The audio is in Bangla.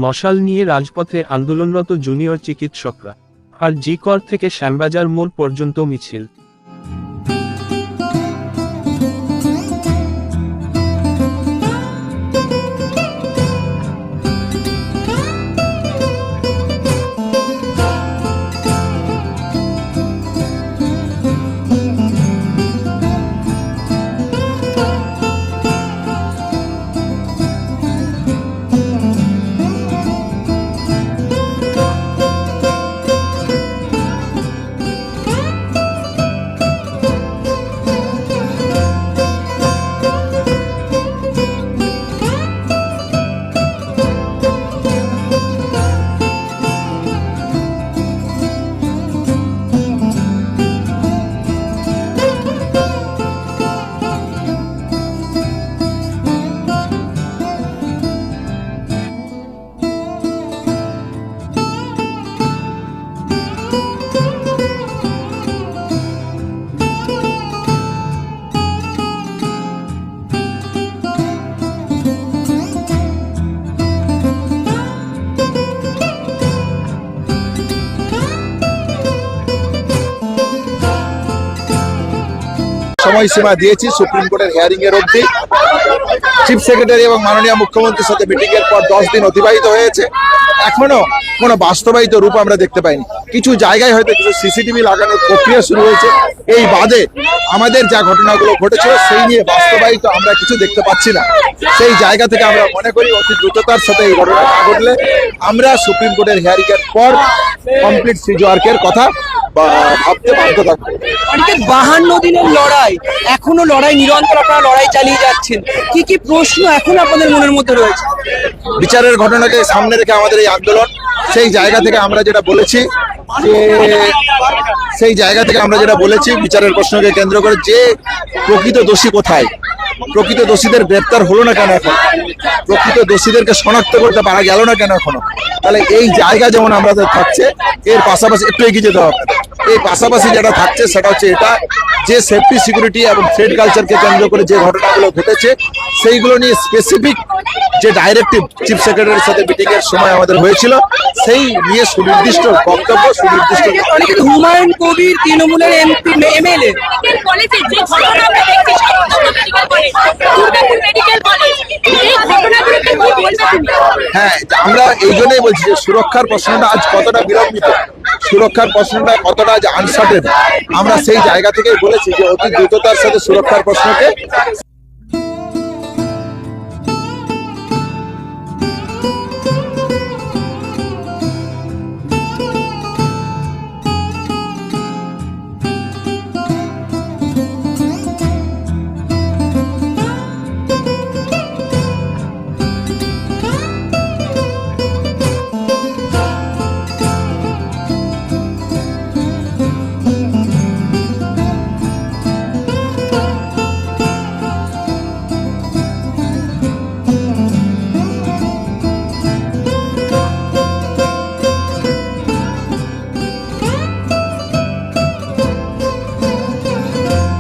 মশাল নিয়ে রাজপথে আন্দোলনরত জুনিয়র চিকিৎসকরা। আর জি কর থেকে শ্যামবাজার মোড় পর্যন্ত মিছিল। সময়সীমা দিয়েছি সুপ্রিম কোর্টের হিয়ারিং এর অবধি। চিফ সেক্রেটারি এবং মাননীয় মুখ্যমন্ত্রীর সাথে মিটিং এর পর 10 দিন অতিবাহিত হয়েছে, এখনো কোনো বাস্তবায়িত রূপ আমরা দেখতে পাইনি। কিছু জায়গায় হয়তো কিছু সিসিটিভি লাগানোর প্রক্রিয়া শুরু হয়েছে, এই বাদে আমাদের যা ঘটনাগুলো ঘটেছিল সেই নিয়ে বাস্তবায়িত আমরা কিছু দেখতে পাচ্ছি না। সেই জায়গা থেকে আমরা মনে করি অতি দ্রুততার সাথে এই ঘটনা না ঘটলে আমরা সুপ্রিম কোর্টের হিয়ারিং এর পর কমপ্লিট সিজ ওয়ার্কের কথা ভাবতে বাধ্য থাকবো। 52 দিনের লড়াই, এখনো লড়াই নিরন্তর আপনারা লড়াই চালিয়ে যাচ্ছেন, কি কি প্রশ্ন এখন আপনাদের মনের মধ্যে রয়েছে? বিচারের ঘটনাকে সামনে রেখে আমাদের এই আন্দোলন, সেই জায়গা থেকে আমরা যেটা বলেছি বিচারের প্রশ্নকে কেন্দ্র করে যে প্রকৃত দোষী কোথায়, প্রকৃত দোষীদের গ্রেপ্তার হলো না কেন এখন, প্রকৃত দোষীদেরকে শনাক্ত করতে পারা গেল না কেন এখনো, তাহলে এই জায়গা যেমন আমাদের থাকছে, এর পাশাপাশি একটু এগিয়ে যেতে হবে। এই পাশাপাশি যেটা থাকছে সেটা হচ্ছে এটা যে সেফটি সিকিউরিটি এবং থ্রেড কালচারকে কেন্দ্র করে যে ঘটনাগুলো ঘটেছে সেইগুলো নিয়ে স্পেসিফিক যে ডাইরেক্টিভ চিফ সেক্রেটারির সাথে মিটিং এর সময় আমাদের হয়েছিল, সেই নিয়ে সুনির্দিষ্ট বক্তব্য, সুনির্দিষ্ট হুমায়ুন কবির তৃণমূলের এমএলএ হ্যাঁ, আমরা এই জন্যই বলছি যে সুরক্ষার প্রশ্নটা আজ কতটা বিলম্বিত, সুরক্ষার প্রশ্নটা কতটা আনসার্টেন, আমরা সেই জায়গা থেকেই বলেছি যে অতি দ্রুততার সাথে সুরক্ষার প্রশ্নকে